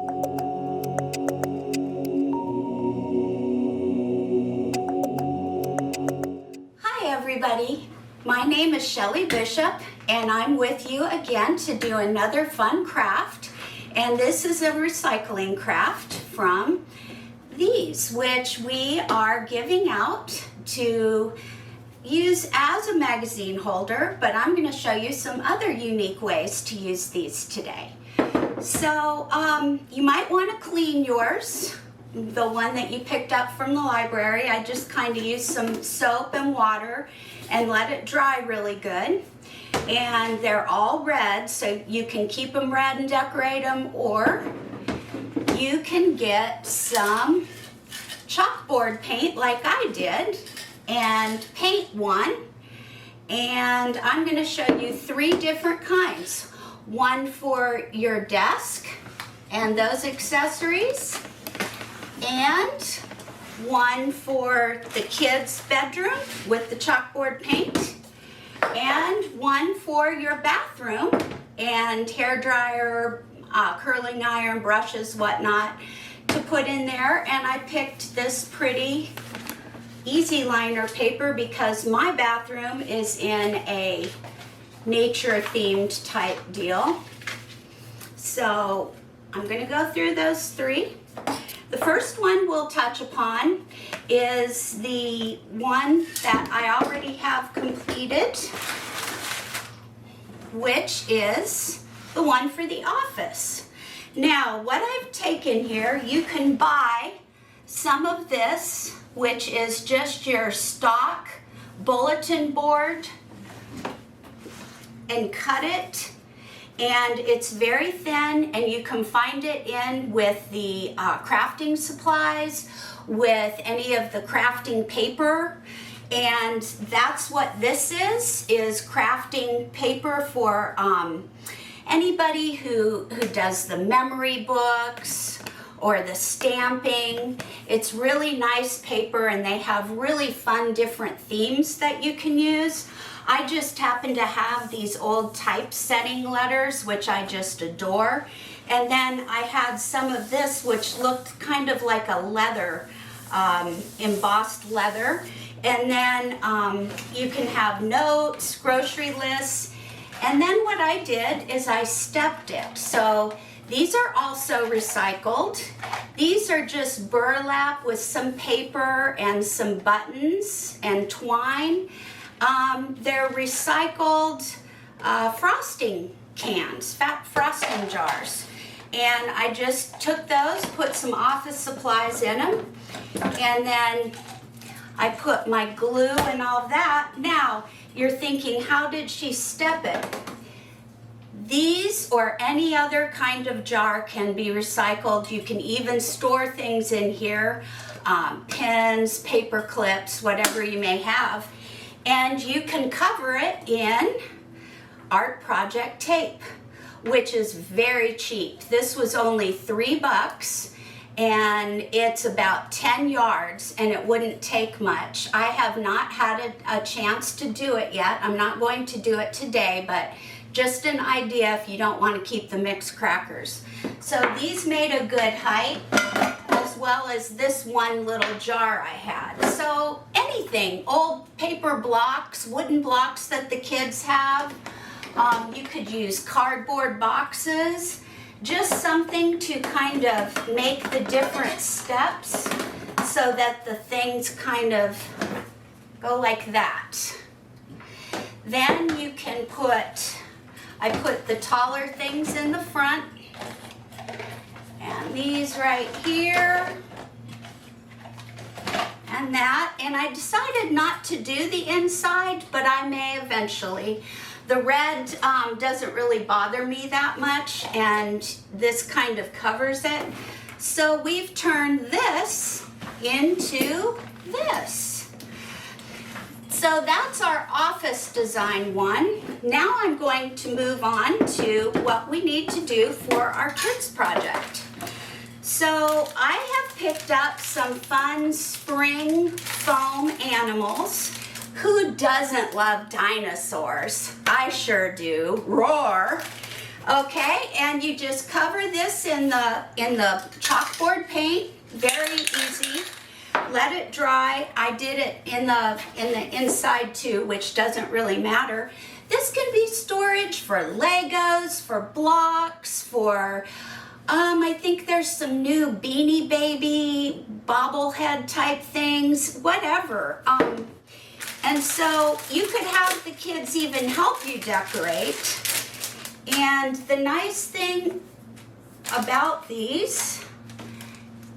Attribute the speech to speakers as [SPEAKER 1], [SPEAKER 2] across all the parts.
[SPEAKER 1] Hi everybody, my name is Shelly Bishop and I'm with you again to do another fun craft, and this is a recycling craft from these, which we are giving out to use as a magazine holder, but I'm going to show you some other unique ways to use these today. So you might want to clean yours, the one that you picked up from the library. I just kind of used some soap and water and let it dry really good. And they're all red, so you can keep them red and decorate them, or you can get some chalkboard paint like I did and paint one. And I'm going to show you 3 different kinds. One for your desk and those accessories, and one for the kids' bedroom with the chalkboard paint, and one for your bathroom and hair dryer, curling iron, brushes, whatnot to put in there. And I picked this pretty easy liner paper because my bathroom is in a nature themed type deal. So I'm going to go through those 3. The first one we'll touch upon is the one that I already have completed, which is the one for the office. Now, what I've taken here, you can buy some of this, which is just your stock bulletin board, and cut it, and it's very thin, and you can find it in with the crafting supplies, with any of the crafting paper. And that's what this is crafting paper for anybody who does the memory books or the stamping. It's really nice paper, and they have really fun different themes that you can use. I just happen to have these old typesetting letters, which I just adore. And then I had some of this, which looked kind of like a leather, embossed leather. And then you can have notes, grocery lists. And then what I did is I stepped it. So these are also recycled. These are just burlap with some paper and some buttons and twine. They're recycled frosting cans, fat frosting jars. And I just took those, put some office supplies in them, and then I put my glue and all that. Now, you're thinking, how did she step it? These or any other kind of jar can be recycled. You can even store things in here, pens, paper clips, whatever you may have. And you can cover it in art project tape, which is very cheap. This was only $3, and it's about 10 yards, and it wouldn't take much. I have not had a chance to do it yet. I'm not going to do it today, but just an idea if you don't want to keep the mixed crackers. So these made a good height, as well as this one little jar I had. So anything, old paper blocks, wooden blocks that the kids have. You could use cardboard boxes, just something to kind of make the different steps so that the things kind of go like that. Then you can I put the taller things in the front, and these right here, and that. And I decided not to do the inside, but I may eventually. The red doesn't really bother me that much, and this kind of covers it. So we've turned this into this. So that's our office design one. Now I'm going to move on to what we need to do for our kids project. So I have picked up some fun spring foam animals. Who doesn't love dinosaurs? I sure do. Roar. Okay, and you just cover this in the chalkboard paint. Very easy. Let it dry. I did it in the inside too, which doesn't really matter. This can be storage for Legos, for blocks, for I think there's some new Beanie Baby bobblehead type things, whatever. And so you could have the kids even help you decorate. And the nice thing about these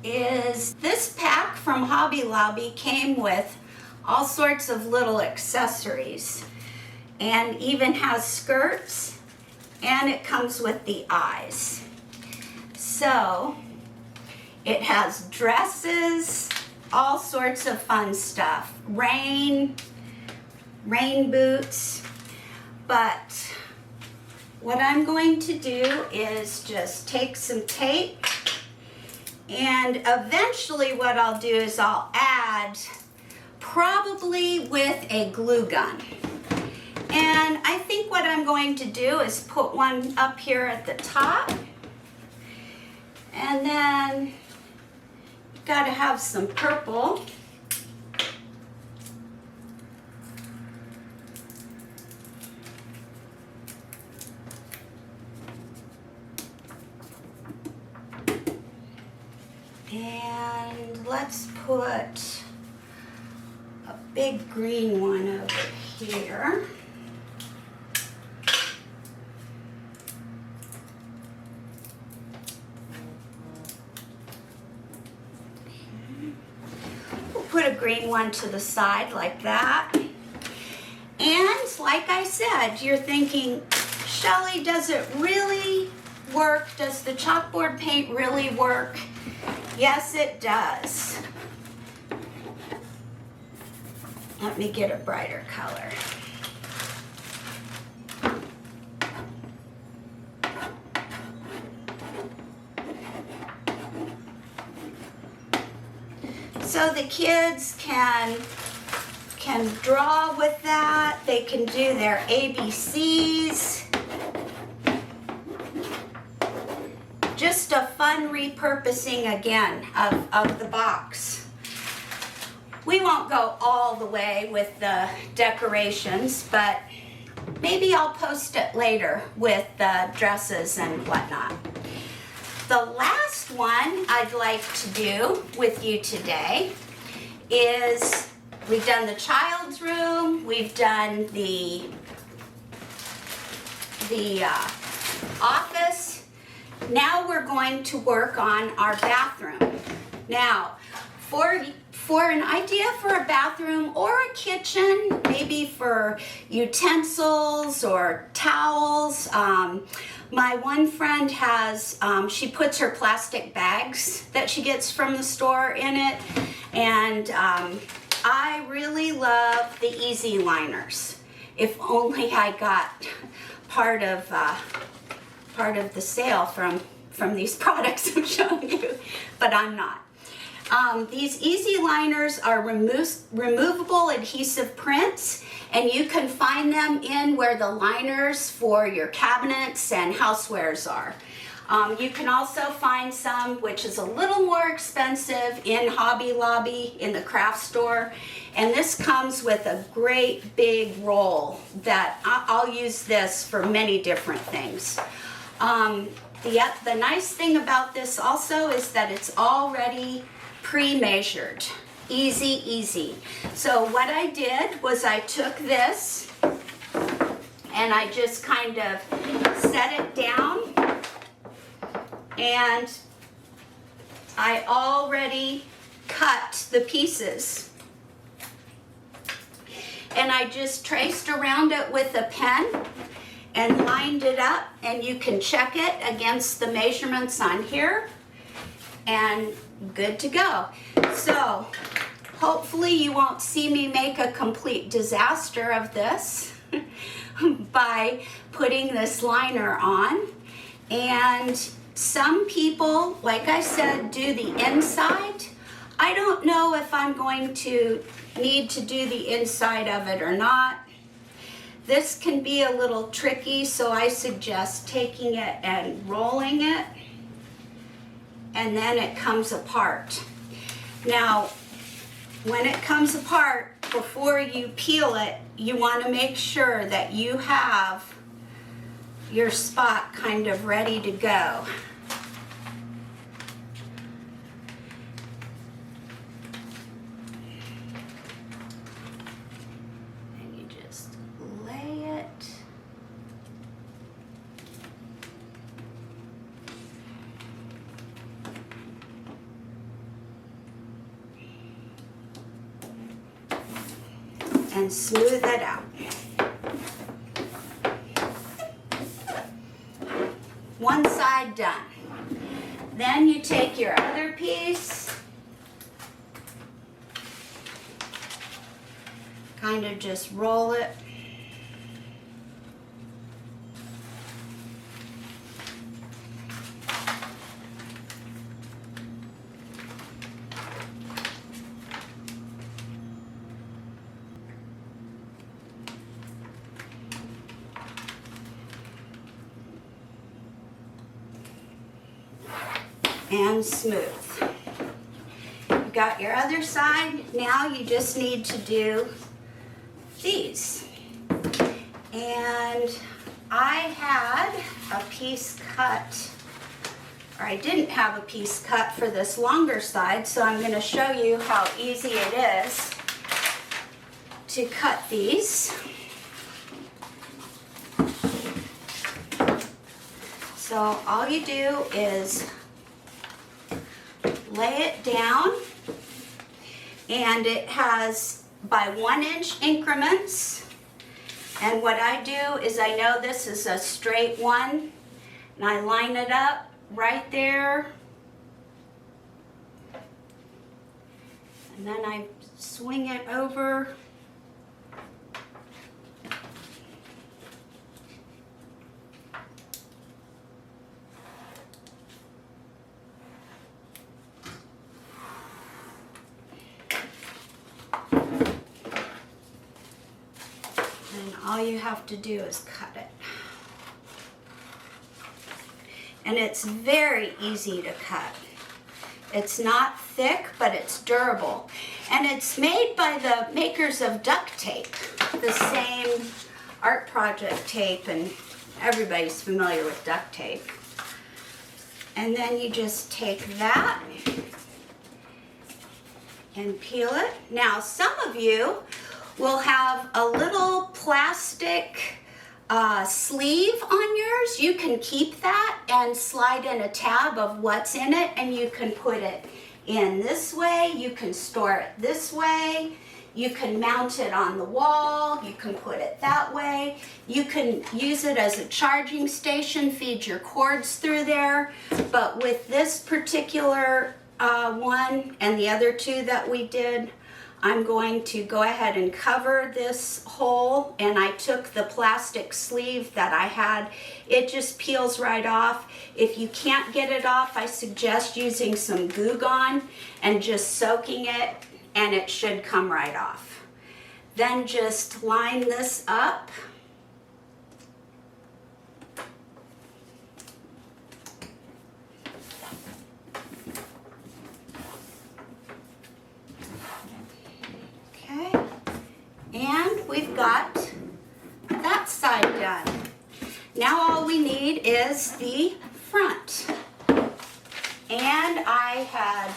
[SPEAKER 1] is this pack from Hobby Lobby came with all sorts of little accessories and even has skirts, and it comes with the eyes. So it has dresses, all sorts of fun stuff, rain boots. But what I'm going to do is just take some tape, and eventually what I'll do is I'll add, probably with a glue gun. And I think what I'm going to do is put one up here at the top, and then you've got to have some purple. And let's put a big green one over here. We'll put a green one to the side like that. And like I said, you're thinking, Shelly, does it really work? Does the chalkboard paint really work? Yes, it does. Let me get a brighter color. So the kids can draw with that. They can do their ABCs. Just a fun repurposing again of the box. We won't go all the way with the decorations, but maybe I'll post it later with the dresses and whatnot. The last one I'd like to do with you today is, we've done the child's room, we've done the office. Now we're going to work on our bathroom. Now, for an idea for a bathroom or a kitchen, maybe for utensils or towels, my one friend has, she puts her plastic bags that she gets from the store in it, and I really love the easy liners. If only I got part of the sale from these products I'm showing you, but I'm not. These easy liners are removable adhesive prints, and you can find them in where the liners for your cabinets and housewares are. You can also find some, which is a little more expensive, in Hobby Lobby in the craft store, and this comes with a great big roll that I'll use this for many different things. The nice thing about this also is that it's already pre-measured. Easy, easy. So what I did was I took this and I just kind of set it down, and I already cut the pieces. And I just traced around it with a pen and lined it up, and you can check it against the measurements on here, and good to go. So hopefully you won't see me make a complete disaster of this by putting this liner on. And some people, like I said, do the inside. I don't know if I'm going to need to do the inside of it or not. This can be a little tricky, so I suggest taking it and rolling it, and then it comes apart. Now, when it comes apart, before you peel it, you want to make sure that you have your spot kind of ready to go. And you just lay it. And smooth it out. One side done. Then you take your other piece, kind of just roll it. And smooth. You got your other side. Now you just need to do these. And I had a piece cut, or I didn't have a piece cut for this longer side, so I'm going to show you how easy it is to cut these. So all you do is lay it down, and it has by 1 inch increments. And what I do is, I know this is a straight one, and I line it up right there, and then I swing it over. All you have to do is cut it. And it's very easy to cut. It's not thick, but it's durable. And it's made by the makers of duct tape, the same art project tape, and everybody's familiar with duct tape. And then you just take that and peel it. Now, some of you will have a little plastic sleeve on yours. You can keep that and slide in a tab of what's in it, and you can put it in this way, you can store it this way, you can mount it on the wall, you can put it that way, you can use it as a charging station, feed your cords through there. But with this particular one and the other two that we did, I'm going to go ahead and cover this hole, and I took the plastic sleeve that I had. It just peels right off. If you can't get it off, I suggest using some Goo Gone and just soaking it, and it should come right off. Then just line this up. And we've got that side done. Now all we need is the front. And I had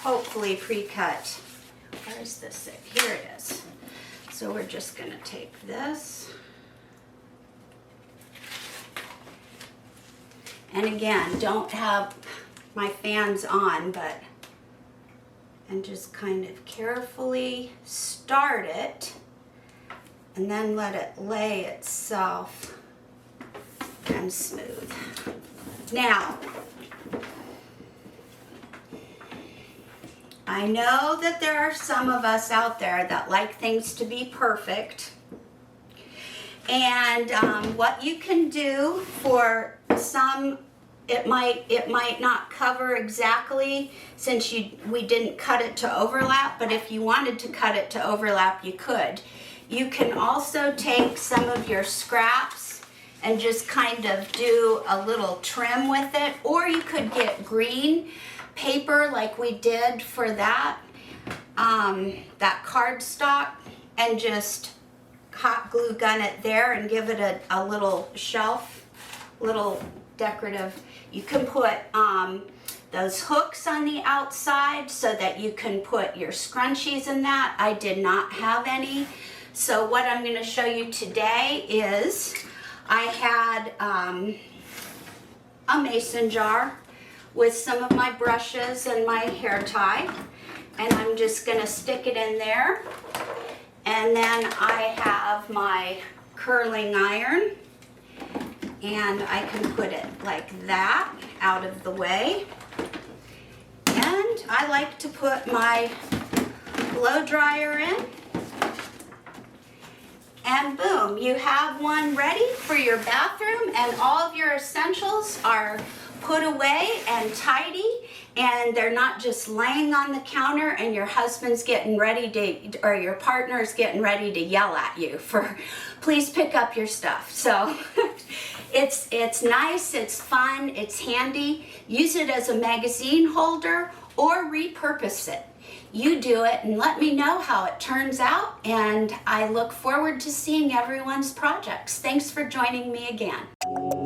[SPEAKER 1] hopefully pre-cut. Where is this? Here it is. So we're just going to take this. And again, don't have my fans on, but, and just kind of carefully start it, and then let it lay itself and smooth. Now, I know that there are some of us out there that like things to be perfect, and what you can do for some, it might not cover exactly, since we didn't cut it to overlap, but if you wanted to cut it to overlap, you could. You can also take some of your scraps and just kind of do a little trim with it, or you could get green paper like we did for that cardstock and just hot glue gun it there and give it a little shelf, little decorative. You can put those hooks on the outside so that you can put your scrunchies in that. I did not have any. So what I'm going to show you today is I had a mason jar with some of my brushes and my hair tie, and I'm just going to stick it in there. And then I have my curling iron, and I can put it like that out of the way. And I like to put my blow dryer in. And boom, you have one ready for your bathroom, and all of your essentials are put away and tidy, and they're not just laying on the counter and your husband's getting ready to, or your partner's getting ready to yell at you for, please pick up your stuff. So it's nice, it's fun, it's handy. Use it as a magazine holder or repurpose it. You do it and let me know how it turns out, and I look forward to seeing everyone's projects. Thanks for joining me again.